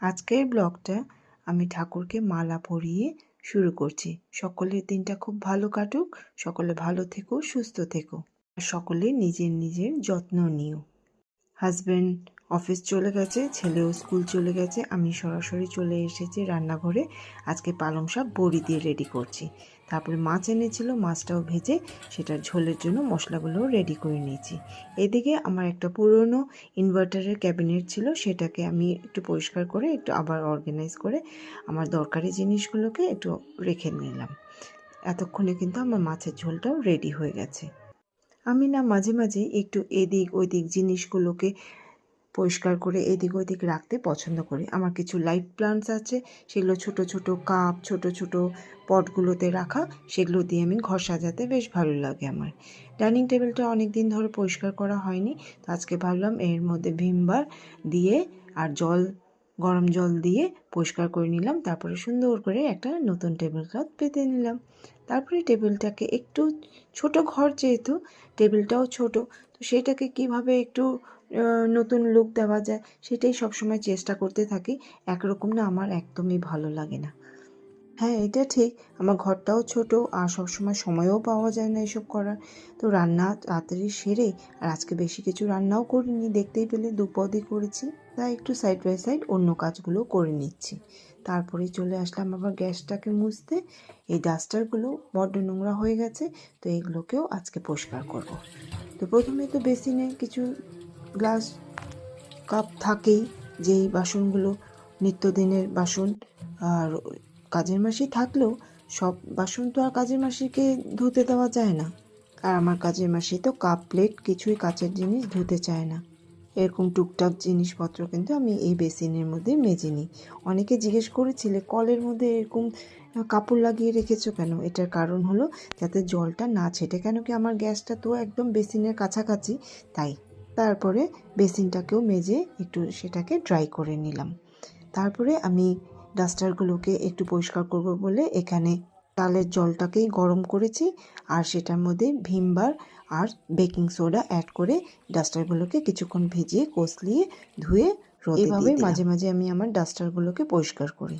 আজকের ব্লগটা আমি ঠাকুরকে মালা পরিয়ে শুরু করছি। সকলের দিনটা খুব ভালো কাটুক, সকলে ভালো থেকো, সুস্থ থেকো, সকলে নিজের নিজের যত্ন নিও। হাজব্যান্ড অফিস চলে গেছে, ছেলেও স্কুল চলে গেছে। আমি সরাসরি চলে এসেছি রান্নাঘরে। আজকে পালং শাক বড়ি দিয়ে রেডি করছি। তারপরে মাছ এনেছিল, মাছটাও ভেজে সেটার ঝোলের জন্য মশলাগুলোও রেডি করে নিয়েছি। এদিকে আমার একটা পুরনো ইনভার্টারের ক্যাবিনেট ছিল, সেটাকে আমি একটু পরিষ্কার করে একটু আবার অর্গানাইজ করে আমার দরকারি জিনিসগুলোকে একটু রেখে নিলাম। এতক্ষণে কিন্তু আমার মাছের ঝোলটাও রেডি হয়ে গেছে। আমি না মাঝে মাঝে একটু এদিক ওদিক জিনিসগুলোকে পরিষ্কার করে এদিক ওদিক রাখতে পছন্দ করি। আমার কিছু লাইভ প্লান্টস আছে, সেগুলো ছোট ছোট কাপ, ছোট ছোট পটগুলোতে রাখা, সেগুলো দিয়ে আমি ঘর সাজাতে বেশ ভালো লাগে আমার। ডাইনিং টেবিলটা অনেক দিন ধরে পরিষ্কার করা হয়নি, তো আজকে ভাবলাম এর মধ্যে ভিমবার দিয়ে আর গরম জল দিয়ে পরিষ্কার করে নিলাম। তারপরে সুন্দর করে একটা নতুন টেবিল ক্লথ পেতে নিলাম। তারপরে টেবিলটাকে একটু ছোট ঘর, যেহেতু টেবিলটাও ছোট, তো সেটাকে কিভাবে একটু নতুন লুক দেওয়া যায় সেটাই সবসময় চেষ্টা করতে থাকি। একরকম না আমার একদমই ভালো লাগে না। হ্যাঁ, এটা ঠিক, আমার ঘরটাও ছোট আর সবসময় সময়ও পাওয়া যায় না এসব করার। তো রান্না তাড়াতাড়ি সেরে, আর আজকে বেশি কিছু রান্নাও করিনি, দেখতেই পেলে দুপদই করেছি, তাই একটু সাইড বাই সাইড অন্য কাজগুলো করে নিচ্ছি। তারপরে চলে আসলাম আবার গ্যাসটাকে মুছতে। এই ডাস্টারগুলো বড্ড নোংরা হয়ে গেছে, তো এগুলোকেও আজকে পরিষ্কার করব। তো প্রথমে তো বেসিনে কিছু গ্লাস কাপ থাকেই, যেই বাসনগুলো নিত্যদিনের বাসন। আর কাজের মাসি থাকলেও সব বাসন তো আর কাজের মাসিকে ধুতে দেওয়া যায় না। আর আমার কাজের মাসি তো কাপ প্লেট কিছুই কাচের জিনিস ধুতে চায় না। এরকম টুকটাক জিনিসপত্র কিন্তু আমি এই বেসিনের মধ্যে মেজে নিই। অনেকে জিজ্ঞেস করেছিলে কলের মধ্যে এরকম কাপড় লাগিয়ে রেখেছো কেন? এটার কারণ হলো যাতে জলটা না ছেটে, কেন কি আমার গ্যাসটা তো একদম বেসিনের কাছাকাছি, তাই। তারপরে বেসিনটাকেও মেজে একটু সেটাকে ড্রাই করে নিলাম। তারপরে আমি ডাস্টারগুলোকে একটু পরিষ্কার করব বলে এখানে তালের জলটাকেই গরম করেছি, আর সেটার মধ্যে ভিমবার আর বেকিং সোডা অ্যাড করে ডাস্টারগুলোকে কিছুক্ষণ ভিজিয়ে কষলিয়ে ধুয়ে রোদে দিয়ে দিলাম। এভাবে মাঝে মাঝে আমি আমার ডাস্টারগুলোকে পরিষ্কার করি।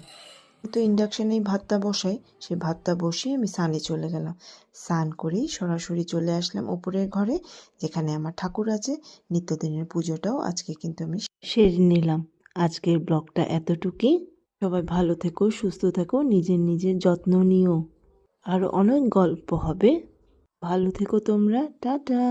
তো ইন্ডাকশানেই ভাতটা বসাই, সে ভাতটা বসিয়ে আমি স্নানে চলে গেলাম। স্নান করেই সরাসরি চলে আসলাম উপরের ঘরে, যেখানে আমার ঠাকুর আছে। নিত্যদিনের পুজোটাও আজকে কিন্তু আমি সেরে নিলাম। আজকের ব্লগটা এতটুকুই। সবাই ভালো থেকো, সুস্থ থেকো, নিজের নিজের যত্ন নিও। আরও অনেক গল্প হবে। ভালো থেকো তোমরা, টাটা।